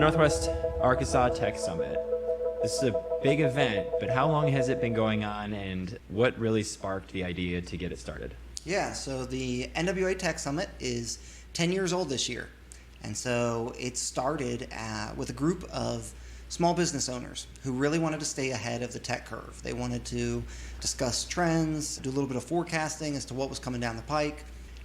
Northwest Arkansas Tech Summit. This is a big event, but how long has it been going on, and what really sparked the idea to get it started? Yeah, so the NWA Tech Summit is 10 years old this year. And so it started with a group of small business owners who really wanted to stay ahead of the tech curve. They wanted to discuss trends, do a little bit of forecasting as to what was coming down the pike.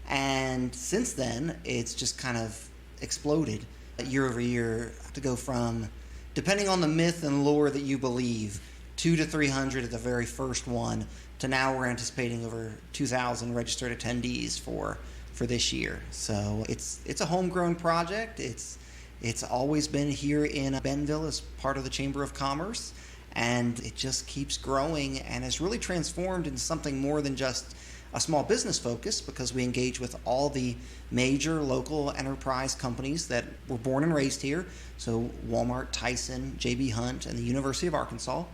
And since then, it's just kind of exploded year over year to go from, depending on the myth and lore that you believe, 200 to 300 at the very first one, to now we're anticipating over 2,000 registered attendees for this year. So it's a homegrown project. It's always been here in Bentonville as part of the Chamber of Commerce, and it just keeps growing and has really transformed into something more than just a small business focus, because we engage with all the major local enterprise companies that were born and raised here. So Walmart, Tyson, J.B. Hunt, and the University of Arkansas.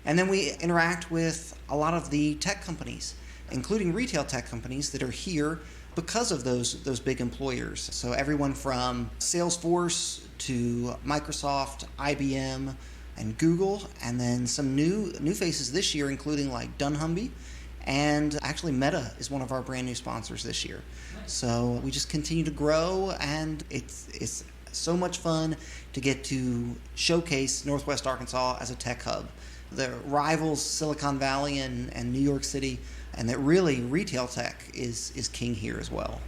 And then we interact with a lot of the tech companies, including retail tech companies that are here because of those big employers. So everyone from Salesforce to Microsoft, IBM, and Google, and then some new faces this year, including like dunnhumby, and actually Meta is one of our brand new sponsors this year. So we just continue to grow, and it's so much fun to get to showcase Northwest Arkansas as a tech hub. The rivals Silicon Valley and New York City, and that really retail tech is king here as well.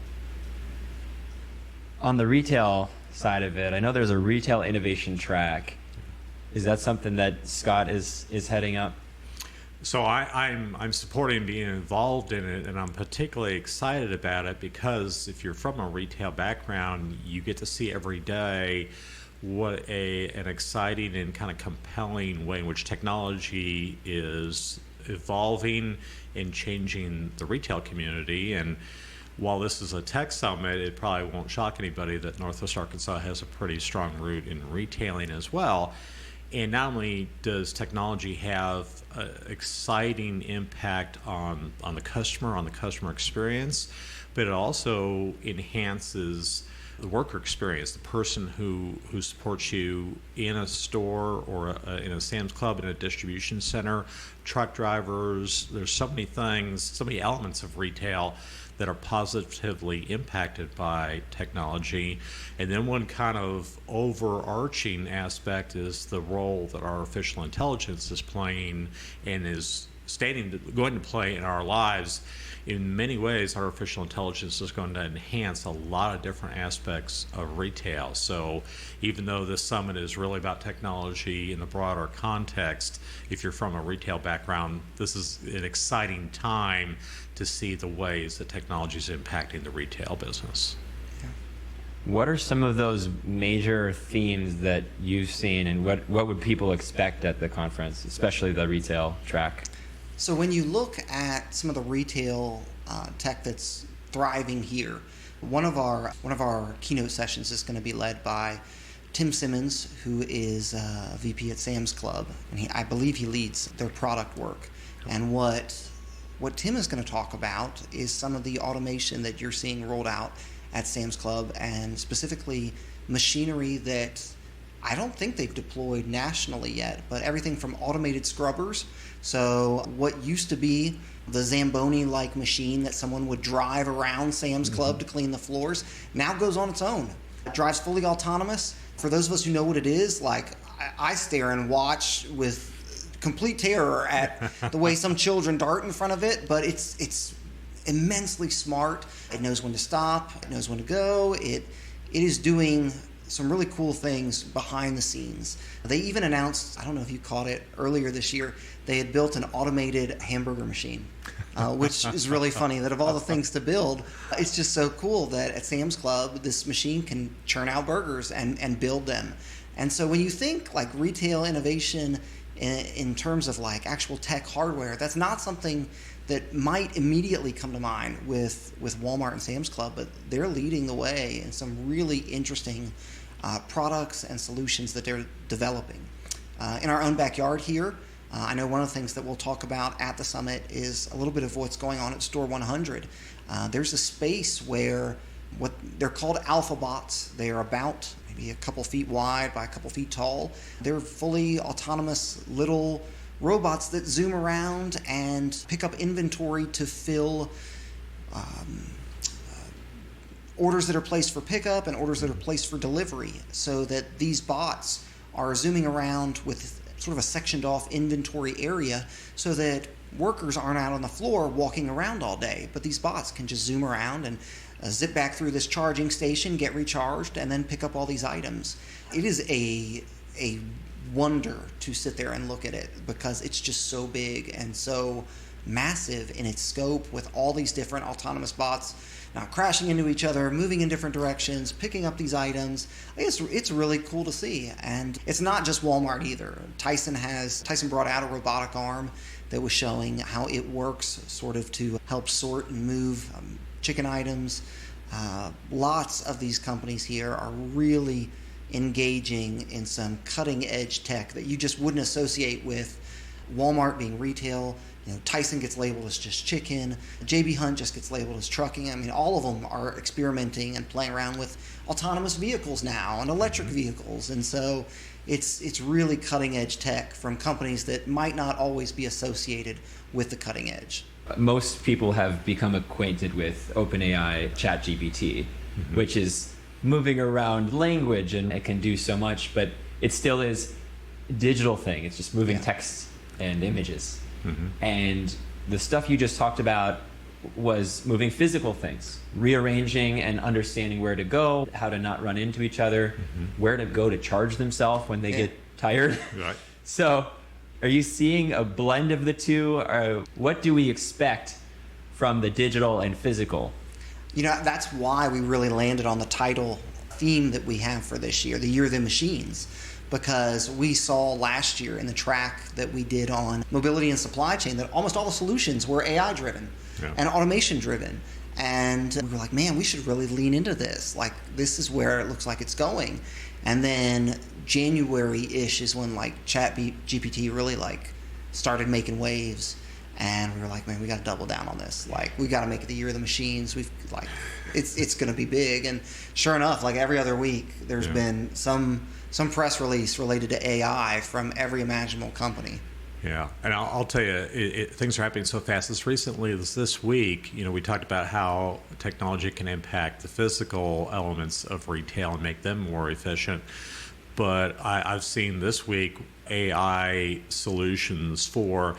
On the retail side of it, I know there's a retail innovation track. Is that something that Scott is heading up? So I'm supporting being involved in it, and I'm particularly excited about it because if you're from a retail background, you get to see every day what an exciting and kind of compelling way in which technology is evolving and changing the retail community. And while this is a tech summit, it probably won't shock anybody that Northwest Arkansas has a pretty strong root in retailing as well. And not only does technology have an exciting impact on the customer experience, but it also enhances the worker experience, the person who supports you in a store or in a Sam's Club, in a distribution center, truck drivers. There's so many things, so many elements of retail that are positively impacted by technology. And then one kind of overarching aspect is the role that artificial intelligence is playing and is going to play in our lives. In many ways, artificial intelligence is going to enhance a lot of different aspects of retail. So even though this summit is really about technology in the broader context, if you're from a retail background, this is an exciting time to see the ways that technology is impacting the retail business. What are some of those major themes that you've seen, and what would people expect at the conference, especially the retail track? So when you look at some of the retail tech that's thriving here, one of our keynote sessions is going to be led by Tim Simmons, who is VP at Sam's Club, and I believe he leads their product work. And what Tim is going to talk about is some of the automation that you're seeing rolled out at Sam's Club, and specifically machinery that I don't think they've deployed nationally yet, but everything from automated scrubbers. So what used to be the Zamboni-like machine that someone would drive around Sam's Club to clean the floors now goes on its own. It drives fully autonomous. For those of us who know what it is, like I stare and watch with complete terror at the way some children dart in front of it, but it's immensely smart. It knows when to stop, it knows when to go. It is doing some really cool things behind the scenes. They even announced, I don't know if you caught it earlier this year, they had built an automated hamburger machine, which is really funny that of all the things to build, it's just so cool that at Sam's Club, this machine can churn out burgers and build them. And so when you think like retail innovation in terms of like actual tech hardware, that's not something that might immediately come to mind with Walmart and Sam's Club, but they're leading the way in some really interesting products and solutions that they're developing. In our own backyard here, I know one of the things that we'll talk about at the summit is a little bit of what's going on at Store 100. There's a space where what they're called alpha bots. They are about maybe a couple feet wide by a couple feet tall. They're fully autonomous little robots that zoom around and pick up inventory to fill orders that are placed for pickup and orders that are placed for delivery, so that these bots are zooming around with sort of a sectioned off inventory area so that workers aren't out on the floor walking around all day, but these bots can just zoom around and zip back through this charging station, get recharged, and then pick up all these items. It is a wonder to sit there and look at it, because it's just so big and so massive in its scope, with all these different autonomous bots now crashing into each other, moving in different directions, picking up these items. It's really cool to see. And it's not just Walmart either. Tyson brought out a robotic arm that was showing how it works sort of to help sort and move chicken items. Lots of these companies here are really engaging in some cutting edge tech that you just wouldn't associate with Walmart being retail. Tyson gets labeled as just chicken. JB Hunt just gets labeled as trucking. I mean, all of them are experimenting and playing around with autonomous vehicles now and electric vehicles. And so it's really cutting edge tech from companies that might not always be associated with the cutting edge. Most people have become acquainted with OpenAI ChatGPT, which is moving around language, and it can do so much, but it still is a digital thing. It's just moving text and images. And the stuff you just talked about was moving physical things, rearranging and understanding where to go, how to not run into each other, where to go to charge themselves when they get tired. Right. So are you seeing a blend of the two? Or what do we expect from the digital and physical? That's why we really landed on the title theme that we have for this year, the Year of the Machines. Because we saw last year in the track that we did on mobility and supply chain that almost all the solutions were AI driven and automation driven. And we were like, man, we should really lean into this. Like, this is where it looks like it's going. And then January-ish is when GPT really started making waves. And we were like, man, we got to double down on this. We got to make it the Year of the Machines. It's going to be big. And sure enough, every other week, there's been some press release related to AI from every imaginable company. Yeah, and I'll tell you, things are happening so fast. This week, we talked about how technology can impact the physical elements of retail and make them more efficient. But I've seen this week AI solutions for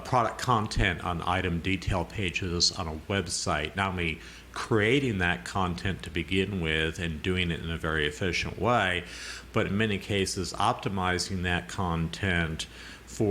product content on item detail pages on a website, not only creating that content to begin with and doing it in a very efficient way, but in many cases optimizing that content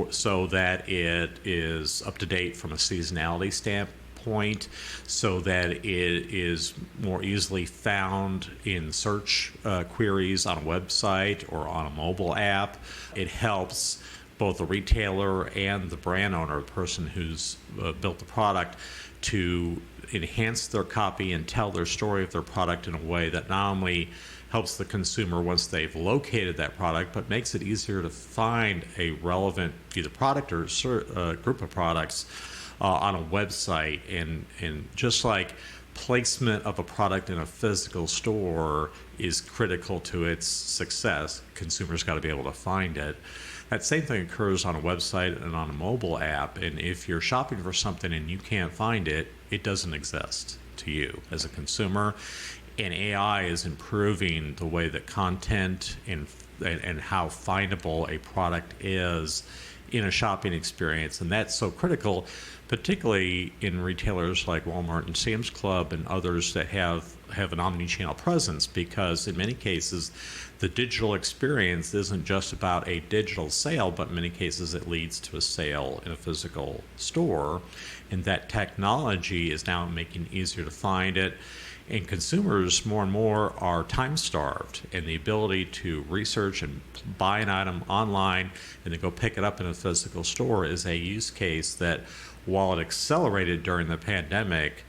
so that it is up to date from a seasonality standpoint, so that it is more easily found in search queries on a website or on a mobile app. It helps both the retailer and the brand owner, the person who's built the product, to enhance their copy and tell their story of their product in a way that not only helps the consumer once they've located that product, but makes it easier to find a relevant either product or group of products on a website. And just like placement of a product in a physical store is critical to its success, consumers got to be able to find it. That same thing occurs on a website and on a mobile app. And if you're shopping for something and you can't find it, it doesn't exist to you as a consumer. And AI is improving the way that content and how findable a product is in a shopping experience. And that's so critical, particularly in retailers like Walmart and Sam's Club and others that have an omni-channel presence, because in many cases, the digital experience isn't just about a digital sale, but in many cases it leads to a sale in a physical store. And that technology is now making it easier to find it. And consumers more and more are time-starved, and the ability to research and buy an item online and then go pick it up in a physical store is a use case that, while it accelerated during the pandemic,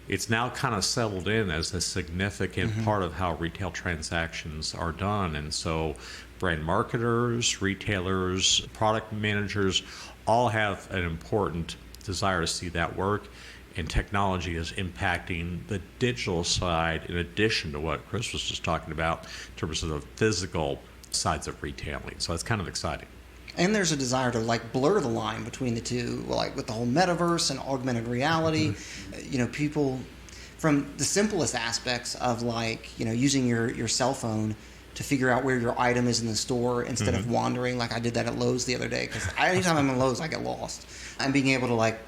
it's now kind of settled in as a significant part of how retail transactions are done. And so brand marketers, retailers, product managers all have an important desire to see that work. and technology is impacting the digital side in addition to what Chris was just talking about in terms of the physical sides of retailing. So it's kind of exciting. And there's a desire to like blur the line between the two, like with the whole metaverse and augmented reality. People from the simplest aspects of like, using your cell phone to figure out where your item is in the store instead of wandering. Like I did that at Lowe's the other day, because anytime I'm in Lowe's, I get lost. And being able to like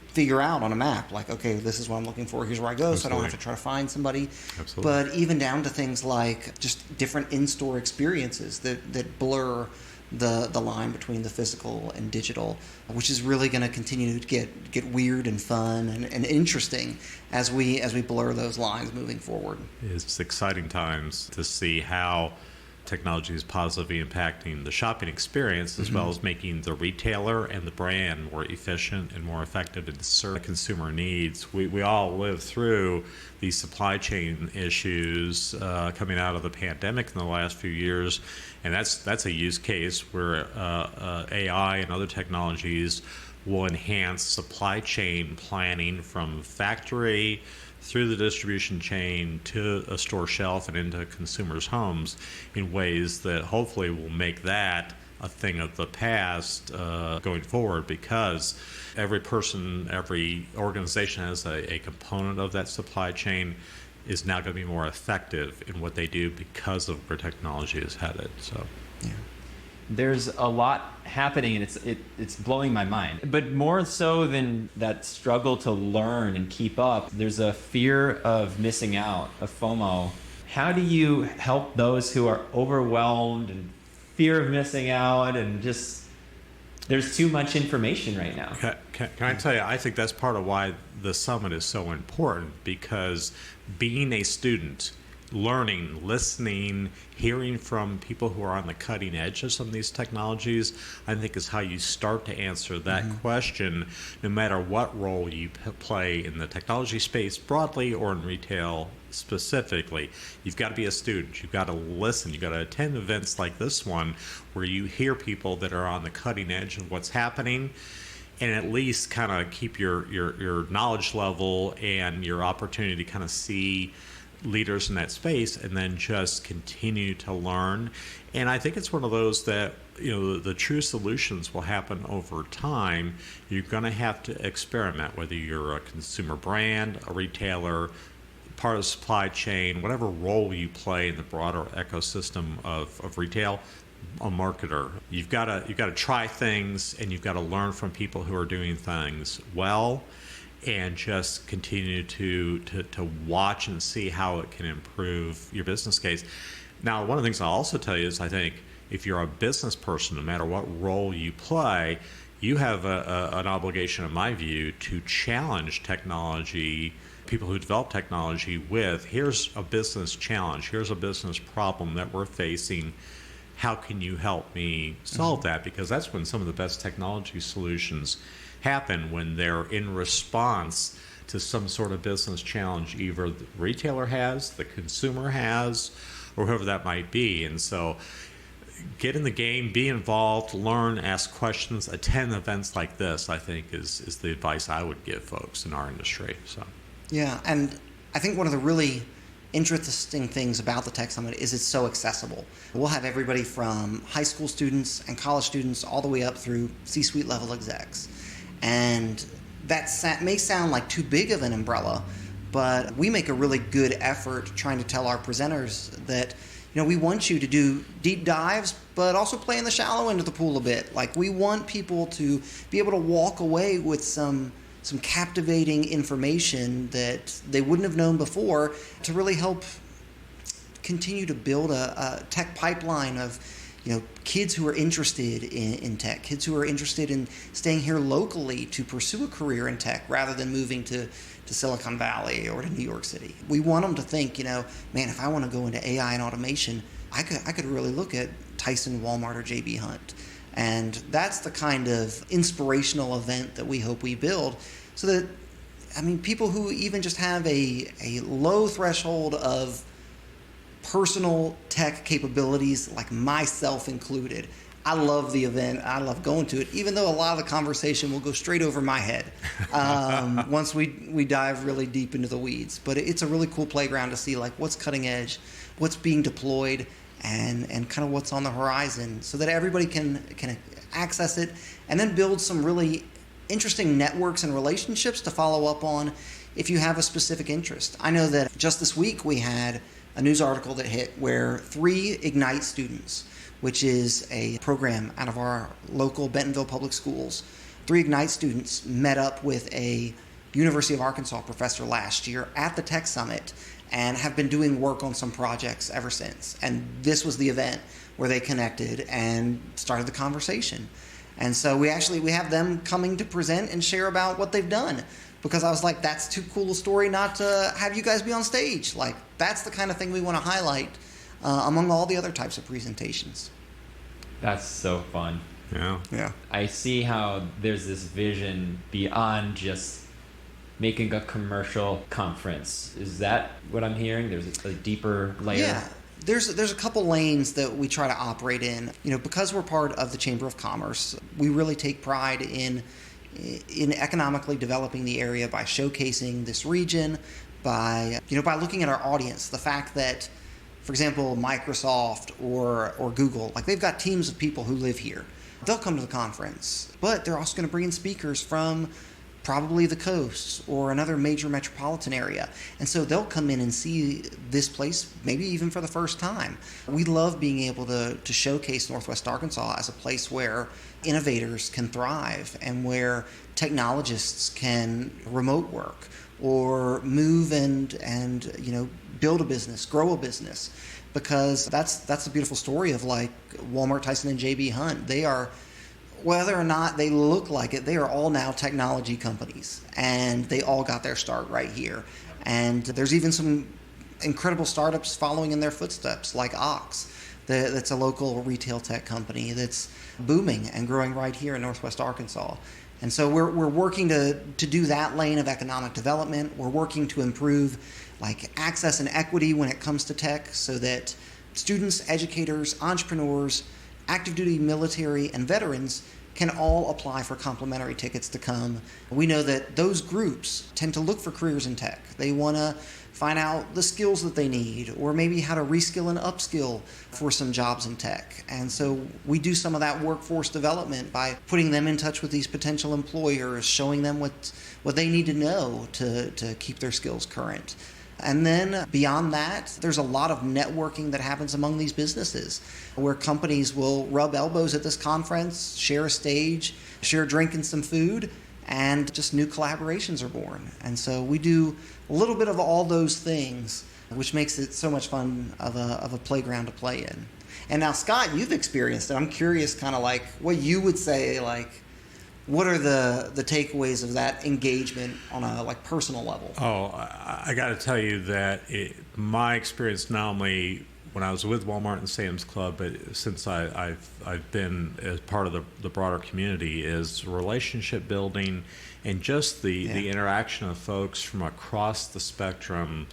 figure out on a map, like, okay, this is what I'm looking for. Here's where I go, so I don't have to try to find somebody. Absolutely. But even down to things like just different in-store experiences that blur the line between the physical and digital, which is really going to continue to get weird and fun and interesting as we blur those lines moving forward. It's exciting times to see how technology is positively impacting the shopping experience, as well as making the retailer and the brand more efficient and more effective to serve consumer needs. We all live through these supply chain issues coming out of the pandemic in the last few years, and that's a use case where AI and other technologies will enhance supply chain planning from factory through the distribution chain to a store shelf and into consumers' homes in ways that hopefully will make that a thing of the past going forward, because every person, every organization has a component of that supply chain is now going to be more effective in what they do because of where technology is headed. So, yeah. There's a lot happening, and it's blowing my mind. But more so than that struggle to learn and keep up, there's a fear of missing out, a FOMO. How do you help those who are overwhelmed and fear of missing out, and just there's too much information right now? Can I tell you, I think that's part of why the summit is so important, because being a student, learning, listening, hearing from people who are on the cutting edge of some of these technologies, I think is how you start to answer that question, no matter what role you play in the technology space broadly or in retail specifically. You've got to be a student. You've got to listen. You've got to attend events like this one where you hear people that are on the cutting edge of what's happening, and at least kind of keep your knowledge level and your opportunity to kind of see leaders in that space, and then just continue to learn. And I think it's one of those that, the true solutions will happen over time. You're going to have to experiment, whether you're a consumer brand, a retailer, part of the supply chain, whatever role you play in the broader ecosystem of retail, a marketer. You've got to try things, and you've got to learn from people who are doing things well, and just continue to watch and see how it can improve your business case. Now, one of the things I'll also tell you is, I think if you're a business person, no matter what role you play, you have an obligation, in my view, to challenge technology, people who develop technology with, here's a business challenge, here's a business problem that we're facing. How can you help me solve that? Because that's when some of the best technology solutions happen, when they're in response to some sort of business challenge either the retailer has, the consumer has, or whoever that might be. And so get in the game, be involved, learn, ask questions, attend events like this, I think is the advice I would give folks in our industry. So Yeah, and I think one of the really interesting things about the Tech Summit is it's so accessible. We'll have everybody from high school students and college students all the way up through C-suite level execs. And that may sound like too big of an umbrella, but we make a really good effort trying to tell our presenters that, we want you to do deep dives, but also play in the shallow end of the pool a bit. Like, we want people to be able to walk away with some captivating information that they wouldn't have known before, to really help continue to build a tech pipeline of kids who are interested in tech, kids who are interested in staying here locally to pursue a career in tech rather than moving to Silicon Valley or to New York City. We want them to think, man, if I want to go into AI and automation, I could really look at Tyson, Walmart, or J.B. Hunt. And that's the kind of inspirational event that we hope we build, so that, people who even just have a low threshold of personal tech capabilities, like myself included, I love the event. I love going to it, even though a lot of the conversation will go straight over my head once we dive really deep into the weeds. But it's a really cool playground to see like what's cutting edge, what's being deployed, and kind of what's on the horizon, so that everybody can access it and then build some really interesting networks and relationships to follow up on if you have a specific interest. I know that just this week we had a news article that hit where 3 Ignite students, which is a program out of our local Bentonville Public Schools, 3 Ignite students met up with a University of Arkansas professor last year at the Tech Summit and have been doing work on some projects ever since. And this was the event where they connected and started the conversation. And so we have them coming to present and share about what they've done, because I was like, that's too cool a story not to have you guys be on stage. Like, that's the kind of thing we want to highlight among all the other types of presentations. That's so fun. Yeah. I see how there's this vision beyond just making a commercial conference. Is that what I'm hearing? There's a deeper layer? Yeah. There's a couple lanes that we try to operate in. Because we're part of the Chamber of Commerce, we really take pride in economically developing the area by showcasing this region, by looking at our audience. The fact that, for example, Microsoft or Google, like, they've got teams of people who live here. They'll come to the conference, but they're also going to bring in speakers from probably the coast or another major metropolitan area. And so they'll come in and see this place maybe even for the first time. We love being able to showcase Northwest Arkansas as a place where innovators can thrive and where technologists can remote work or move and build a business, grow a business. Because that's a beautiful story of, like, Walmart, Tyson, and J.B. Hunt. They are, whether or not they look like it, they are all now technology companies, and they all got their start right here. And there's even some incredible startups following in their footsteps, like Ox, that's a local retail tech company that's booming and growing right here in Northwest Arkansas. And so we're working to do that lane of economic development. We're working to improve, like, access and equity when it comes to tech, so that students, educators, entrepreneurs, active duty military, and veterans can all apply for complimentary tickets to come. We know that those groups tend to look for careers in tech. They want to find out the skills that they need, or maybe how to reskill and upskill for some jobs in tech. And so we do some of that workforce development by putting them in touch with these potential employers, showing them what they need to know to keep their skills current. And then beyond that, there's a lot of networking that happens among these businesses, where companies will rub elbows at this conference, share a stage, share a drink and some food, and just new collaborations are born. And so we do a little bit of all those things, which makes it so much fun of a playground to play in. And now, Scott, you've experienced it. I'm curious, kind of like what you would say, like, what are the takeaways of that engagement on a personal level? Oh, I got to tell you that my experience, not only when I was with Walmart and Sam's Club, but since I've been as part of the broader community, is relationship building and just the interaction of folks from across the spectrum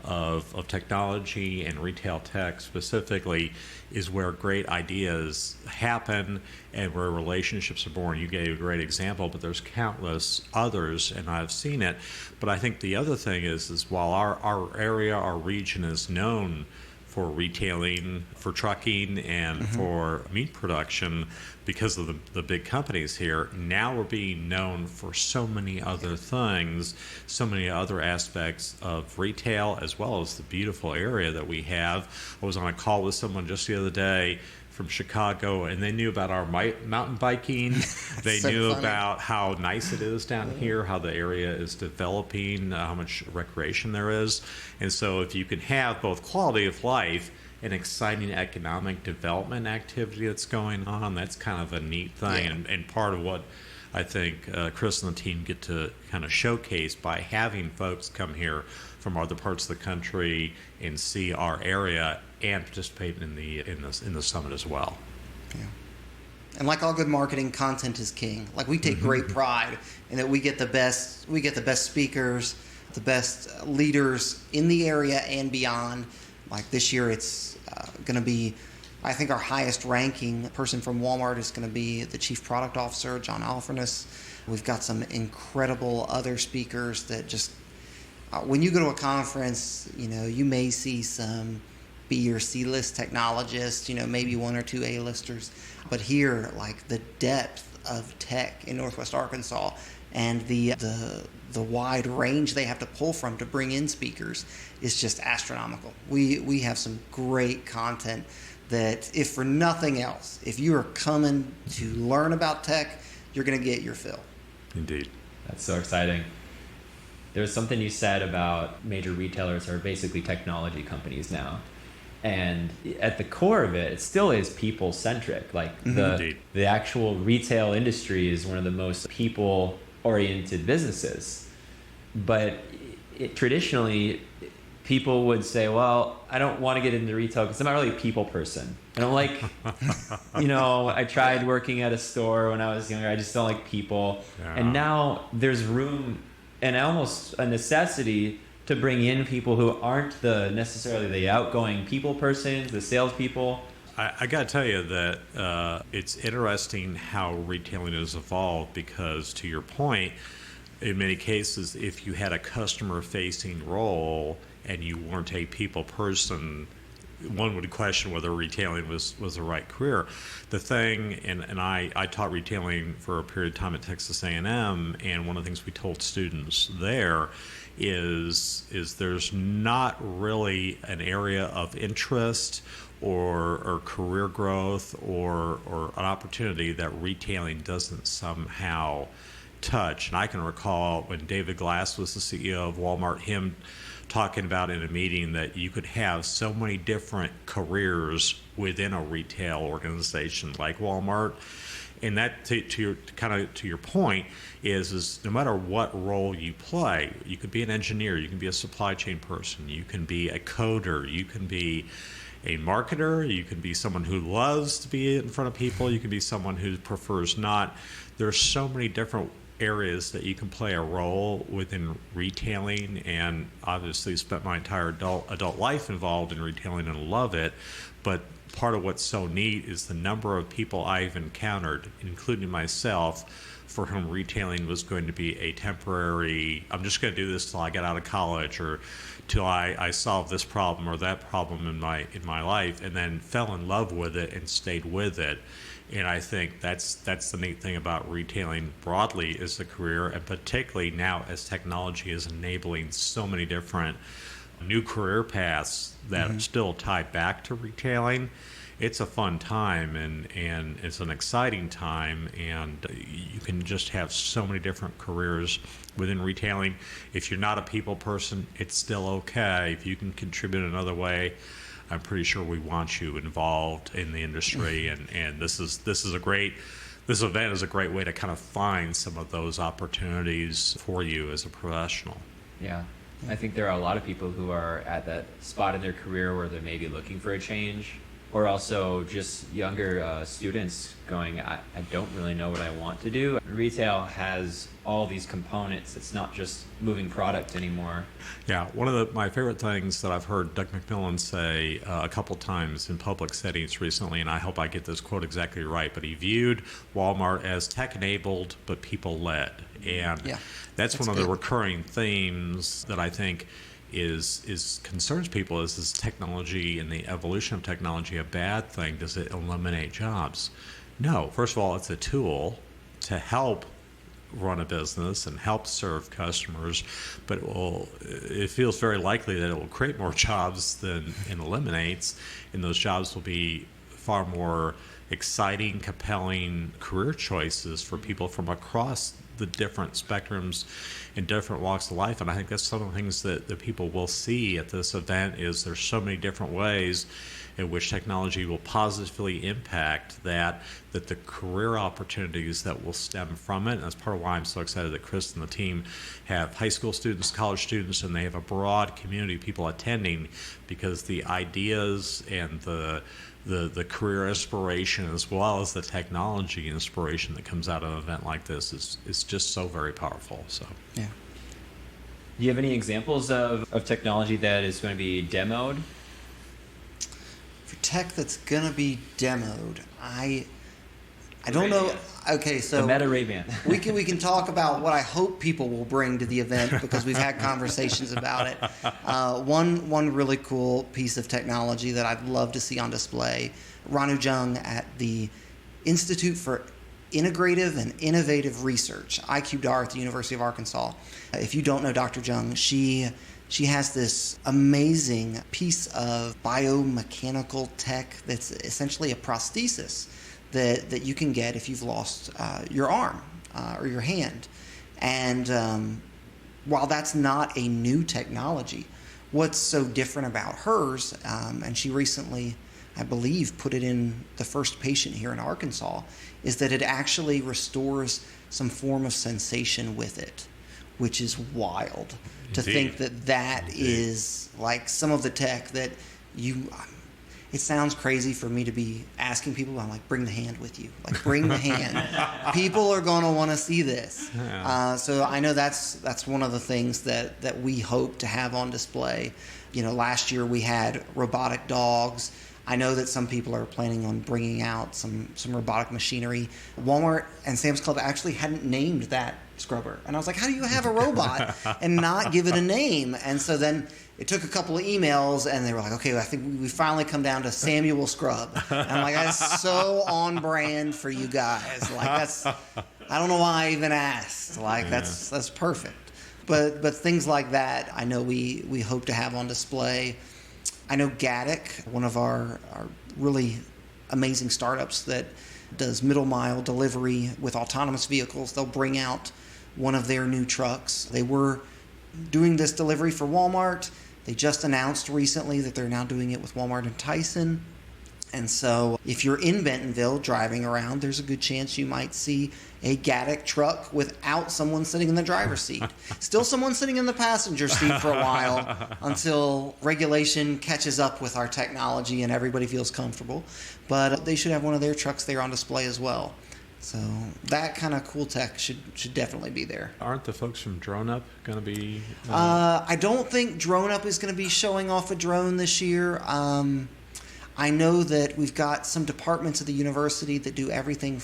of technology and retail tech specifically is where great ideas happen and where relationships are born. You gave a great example, but there's countless others, and I've seen it. But I think the other thing is while our area, our region is known for retailing, for trucking, and for meat production because of the big companies here, now we're being known for so many other things, so many other aspects of retail, as well as the beautiful area that we have. I was on a call with someone just the other day from Chicago, and they knew about our mountain biking. They So knew funny. about how nice it is down here, how the area is developing, how much recreation there is. And so if you can have both quality of life and exciting economic development activity that's going on, that's kind of a neat thing. Yeah. And part of what I think Chris and the team get to kind of showcase by having folks come here from other parts of the country and see our area and participate in the summit as well. Yeah. And like all good marketing, content is king. Like, we take great pride in that we get the best speakers, the best leaders in the area and beyond. Like this year, it's going to be, I think our highest ranking person from Walmart is going to be the Chief Product Officer, John Alfernus. We've got some incredible other speakers that just, when you go to a conference, you may see some B or C list technologists, maybe one or two A-listers. But here, like the depth of tech in Northwest Arkansas and the wide range they have to pull from to bring in speakers is just astronomical. We have some great content that, if for nothing else, if you are coming to learn about tech, you're going to get your fill. Indeed. That's so exciting. There's something you said about major retailers are basically technology companies now. And at the core of it, it still is people-centric. Like the actual retail industry is one of the most people-oriented businesses. But traditionally, people would say, well, I don't want to get into retail because I'm not really a people person. I don't like, I tried working at a store when I was younger. I just don't like people. Yeah. And now there's room and almost a necessity to bring in people who aren't necessarily the outgoing people persons, the salespeople. I got to tell you that it's interesting how retailing has evolved because, to your point, in many cases, if you had a customer-facing role and you weren't a people person, one would question whether retailing was the right career. The thing, and I taught retailing for a period of time at Texas A&M, and one of the things we told students there is there's not really an area of interest or career growth or an opportunity that retailing doesn't somehow touch. And I can recall when David Glass was the CEO of Walmart, him talking about in a meeting that you could have so many different careers within a retail organization like Walmart. And that, to your point, is no matter what role you play, you could be an engineer, you can be a supply chain person, you can be a coder, you can be a marketer, you can be someone who loves to be in front of people, you can be someone who prefers not. There's so many different areas that you can play a role within retailing, and obviously spent my entire adult life involved in retailing and love it. But part of what's so neat is the number of people I've encountered, including myself, for whom retailing was going to be a temporary, I'm just going to do this till I get out of college or till I solve this problem or that problem in my life, and then fell in love with it and stayed with it. And I think that's the neat thing about retailing broadly as a career, and particularly now as technology is enabling so many different new career paths that still tie back to retailing. It's a fun time and it's an exciting time, and you can just have so many different careers within retailing. If you're not a people person, it's still okay. If you can contribute another way, I'm pretty sure we want you involved in the industry, and this event is a great way to kind of find some of those opportunities for you as a professional. Yeah. I think there are a lot of people who are at that spot in their career where they're maybe looking for a change, or also just younger students going, I don't really know what I want to do. Retail has all these components. It's not just moving product anymore. Yeah, one of my favorite things that I've heard Doug McMillon say a couple times in public settings recently, and I hope I get this quote exactly right, but he viewed Walmart as tech-enabled but people-led. And that's one of the recurring themes that I think is concerns people. Is technology and the evolution of technology a bad thing? Does it eliminate jobs? No. First of all, it's a tool to help run a business and help serve customers, but it feels very likely that it will create more jobs than it eliminates, and those jobs will be far more exciting, compelling career choices for people from across the different spectrums in different walks of life. And I think that's some of the things that people will see at this event is there's so many different ways in which technology will positively impact that the career opportunities that will stem from it. And that's part of why I'm so excited that Chris and the team have high school students, college students, and they have a broad community of people attending, because the ideas and the career inspiration as well as the technology inspiration that comes out of an event like this is just so very powerful. So yeah. Do you have any examples of technology that is going to be demoed For tech that's gonna be demoed, I don't know. Okay, so The Meta Ray-Ban. we can talk about what I hope people will bring to the event because we've had conversations about it. One really cool piece of technology that I'd love to see on display. Ranu Jung at the Institute for Integrative and Innovative Research, IQDAR at the University of Arkansas. If you don't know Dr. Jung, she has this amazing piece of biomechanical tech that's essentially a prosthesis that you can get if you've lost your arm or your hand. And while that's not a new technology, what's so different about hers, and she recently, I believe, put it in the first patient here in Arkansas, is that it actually restores some form of sensation with it, which is wild. To think that is like some of the tech that it sounds crazy for me to be asking people. I'm like, bring the hand with you. Like, bring the hand. People are going to want to see this. Yeah. So I know that's one of the things that we hope to have on display. Last year we had robotic dogs. I know that some people are planning on bringing out some robotic machinery. Walmart and Sam's Club actually hadn't named that scrubber. And I was like, how do you have a robot and not give it a name? And so then it took a couple of emails, and they were like, okay, I think we finally come down to Samuel Scrub. And I'm like, that's so on brand for you guys. Like, I don't know why I even asked. Like, that's perfect. But things like that, I know we hope to have on display. I know Gatic, one of our really amazing startups that does middle mile delivery with autonomous vehicles, they'll bring out one of their new trucks. They were doing this delivery for Walmart. They just announced recently that they're now doing it with Walmart and Tyson. And so if you're in Bentonville driving around, there's a good chance you might see a Gatic truck without someone sitting in the driver's seat. Still someone sitting in the passenger seat for a while until regulation catches up with our technology and everybody feels comfortable. But they should have one of their trucks there on display as well. So that kind of cool tech should definitely be there. Aren't the folks from Drone Up going to be? I don't think Drone Up is going to be showing off a drone this year. I know that we've got some departments at the university that do everything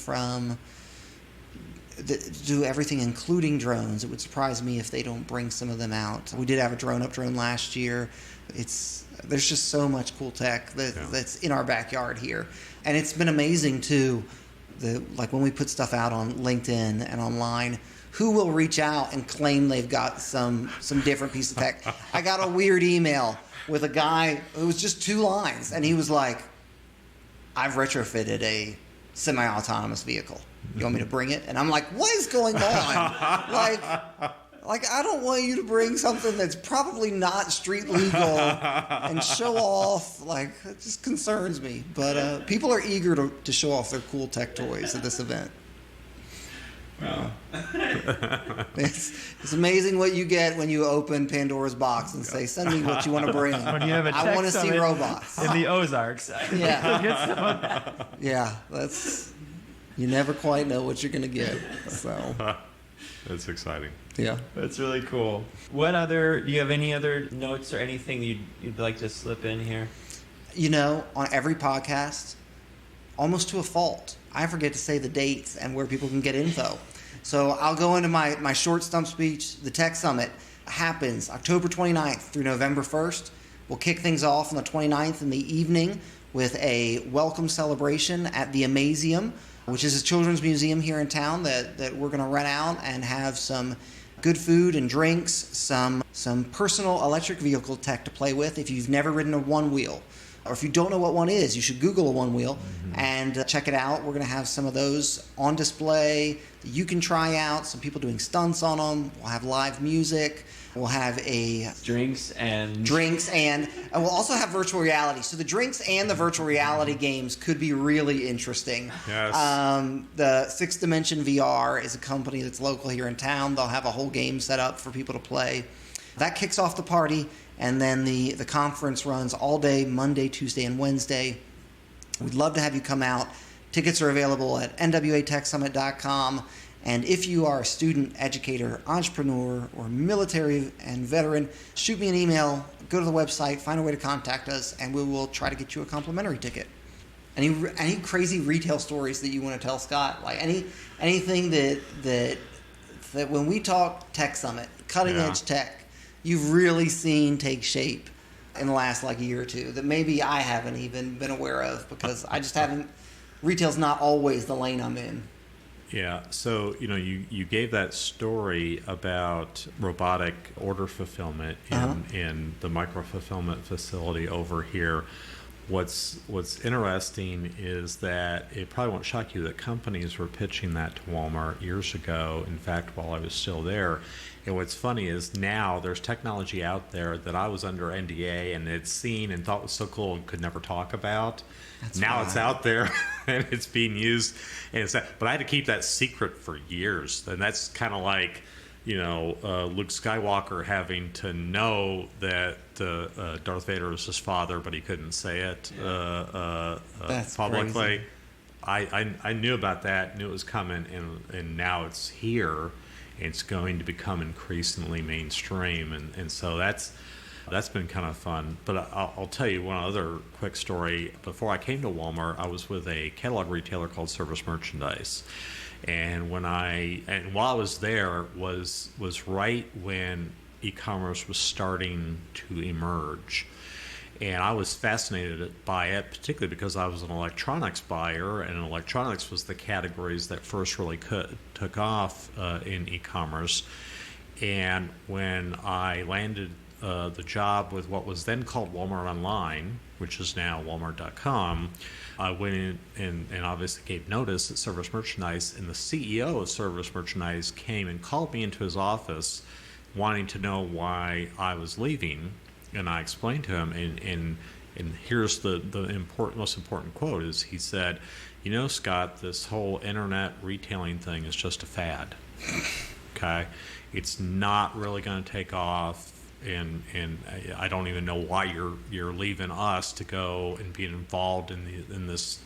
including drones. It would surprise me if they don't bring some of them out. We did have a drone last year. There's just so much cool tech that's in our backyard here. And it's been amazing too, like when we put stuff out on LinkedIn and online, who will reach out and claim they've got some different piece of tech. I got a weird email with a guy, it was just 2 lines, and he was like, I've retrofitted a semi-autonomous vehicle. You want me to bring it? And I'm like, what is going on? Like I don't want you to bring something that's probably not street legal and show off. Like, it just concerns me. But people are eager to show off their cool tech toys at this event. Wow. It's amazing what you get when you open Pandora's box and say, send me what you want to bring. When you have a I tech want to see summit robots. in the Ozarks. Yeah. Get some of that. Yeah, you never quite know what you're going to get. So, That's exciting. yeah. That's really cool. Do you have any other notes or anything you'd like to slip in here? On every podcast, almost to a fault, I forget to say the dates and where people can get info. So I'll go into my short stump speech. The Tech Summit happens October 29th through November 1st. We'll kick things off on the 29th in the evening with a welcome celebration at the Amazium, which is a children's museum here in town that we're going to rent out and have some good food and drinks, some personal electric vehicle tech to play with. If you've never ridden a one-wheel, or if you don't know what one is, you should Google a one-wheel and check it out. We're going to have some of those on display that you can try out, some people doing stunts on them. We'll have live music. We'll have Drinks and we'll also have virtual reality. So the drinks and the virtual reality games could be really interesting. Yes. The Sixth Dimension VR is a company that's local here in town. They'll have a whole game set up for people to play. That kicks off the party, and then the conference runs all day, Monday, Tuesday, and Wednesday. We'd love to have you come out. Tickets are available at NWATechSummit.com. And if you are a student, educator, entrepreneur, or military and veteran, shoot me an email, go to the website, find a way to contact us, and we will try to get you a complimentary ticket. Any crazy retail stories that you want to tell, Scott? Like anything that when we talk Tech Summit, cutting edge tech, you've really seen take shape in the last year or two that maybe I haven't even been aware of because I just haven't. Retail's not always the lane I'm in. Yeah, so you gave that story about robotic order fulfillment in the micro fulfillment facility over here. What's interesting is that it probably won't shock you that companies were pitching that to Walmart years ago. In fact, while I was still there. And what's funny is now there's technology out there that I was under NDA and had seen and thought was so cool and could never talk about. Now it's out there and it's being used. And but I had to keep that secret for years. And that's kind of like, Luke Skywalker having to know that Darth Vader is his father, but he couldn't say it publicly. Crazy. I knew about that, knew it was coming, and now it's here. It's going to become increasingly mainstream, and so that's been kind of fun. But I'll tell you one other quick story. Before I came to Walmart, I was with a catalog retailer called Service Merchandise. And while I was there was right when e-commerce was starting to emerge. And I was fascinated by it, particularly because I was an electronics buyer, and electronics was the categories that first really took off in e-commerce. And when I landed the job with what was then called Walmart Online, which is now Walmart.com, I went in and obviously gave notice at Service Merchandise, and the CEO of Service Merchandise came and called me into his office wanting to know why I was leaving. And I explained to him, and here's the most important quote is he said, Scott, this whole internet retailing thing is just a fad. Okay? It's not really going to take off. And I don't even know why you're leaving us to go and be involved in this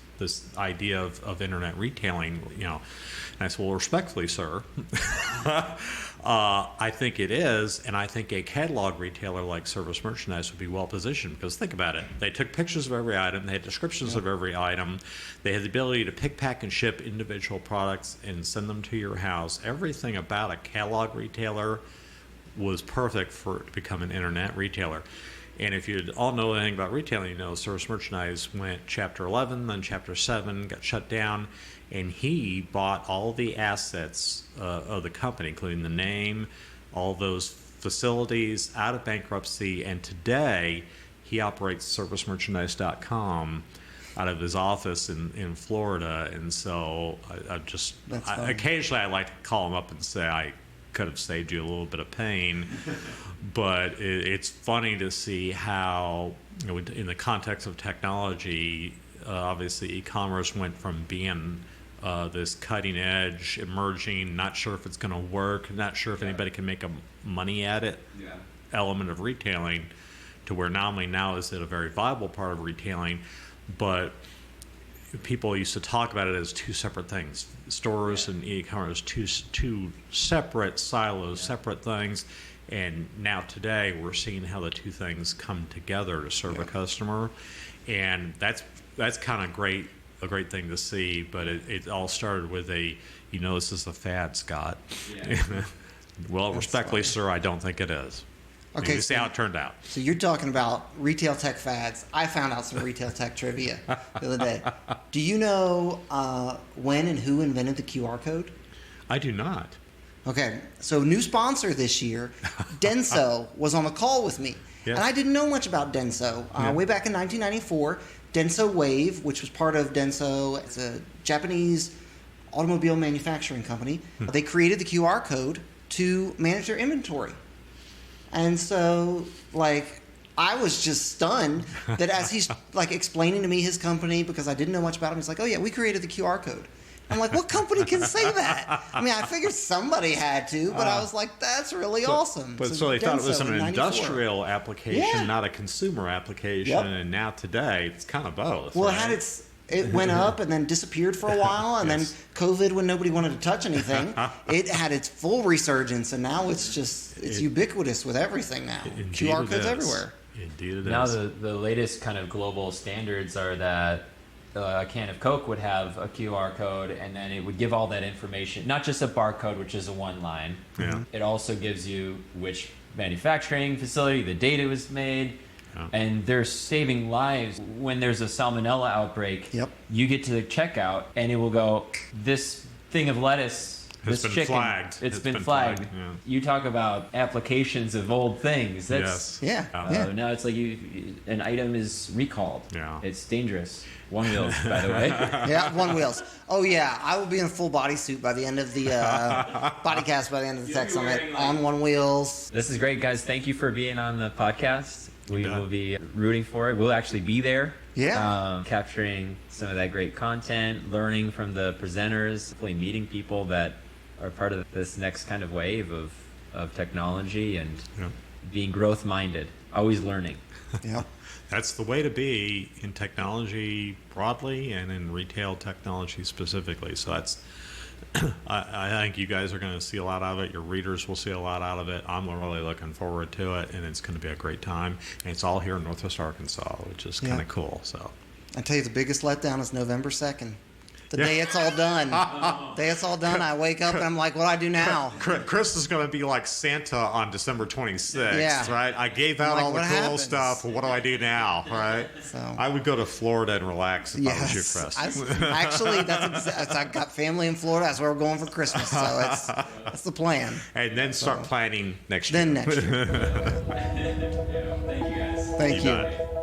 idea of internet retailing, And I said, well, respectfully, sir, I think it is, and I think a catalog retailer like Service Merchandise would be well positioned because think about it. They took pictures of every item, they had descriptions of every item, they had the ability to pick, pack, and ship individual products and send them to your house. Everything about a catalog retailer was perfect to become an internet retailer. And if you all know anything about retailing, Service Merchandise went Chapter 11, then Chapter 7, got shut down, and he bought all the assets of the company, including the name, all those facilities out of bankruptcy, and today he operates ServiceMerchandise.com out of his office in Florida. And so occasionally I like to call him up and say, I could have saved you a little bit of pain, but it's funny to see how, in the context of technology, obviously e-commerce went from being this cutting edge, emerging, not sure if it's going to work, not sure if anybody can make money at it, element of retailing, to where not only now is it a very viable part of retailing, but people used to talk about it as two separate things. Stores and e-commerce, two separate silos, separate things. And now today we're seeing how the two things come together to serve a customer. And that's kind of a great thing to see. But it all started with this is a fad, Scott. Yeah. Well, respectfully, sir, I don't think it is. Okay, you see how it turned out. So you're talking about retail tech fads. I found out some retail tech trivia the other day. Do you know when and who invented the QR code? I do not. Okay, so new sponsor this year, Denso, was on a call with me. Yes. And I didn't know much about Denso. Way back in 1994, Denso Wave, which was part of Denso, it's a Japanese automobile manufacturing company, they created the QR code to manage their inventory. And so, I was just stunned that as he's, explaining to me his company, because I didn't know much about him, he's like, oh, yeah, we created the QR code. I'm like, what company can say that? I mean, I figured somebody had to, but I was like, that's really awesome. But so they thought it was an industrial application, not a consumer application, and now today it's kind of both. Well, right? It went up and then disappeared for a while, and Yes. then COVID, when nobody wanted to touch anything, it had its full resurgence, and now it's ubiquitous with everything now. Indeed QR it codes is. everywhere. Indeed it Now is. the latest kind of global standards are that a can of Coke would have a QR code, and then it would give all that information, not just a barcode, which is a one line. Yeah. It also gives you which manufacturing facility the date it was made. Yeah. And they're saving lives. When there's a salmonella outbreak, Yep. you get to the checkout and it will go, this thing of lettuce, Has this been chicken, flagged. it's been flagged. Yeah. You talk about applications of old things. Yes. That's Yeah. now it's like an item is recalled. Yeah. It's dangerous. One wheels, by the way. Yeah, one wheels. Oh yeah, I will be in a full bodysuit by the end of the bodycast by the end of the Tech Summit on one wheels. This is great, guys. Thank you for being on the podcast. We bet. will be rooting for it. We'll actually be there. Yeah. Capturing some of that great content, learning from the presenters, hopefully meeting people that are part of this next kind of wave of technology and Yeah. being growth minded, always learning. Yeah. That's the way to be in technology broadly and in retail technology specifically. So that's, I think you guys are going to see a lot out of it. Your readers will see a lot out of it. I'm really looking forward to it, and it's going to be a great time. And it's all here in Northwest Arkansas, which is kind Yeah. of cool. So I tell you, the biggest letdown is November 2nd. The day it's all done. Day it's all done, I wake up and I'm like, what do I do now? Chris is going to be like Santa on December 26th, Yeah. right? I gave out Like, all the what cool happens? stuff. What do I do now, right? So- I would go to Florida and relax if I was you, Chris. Actually, I've got family in Florida. That's where we're going for Christmas. So that's the plan. And then start planning next year. Then next year. Thank you, guys. Thank you. bet.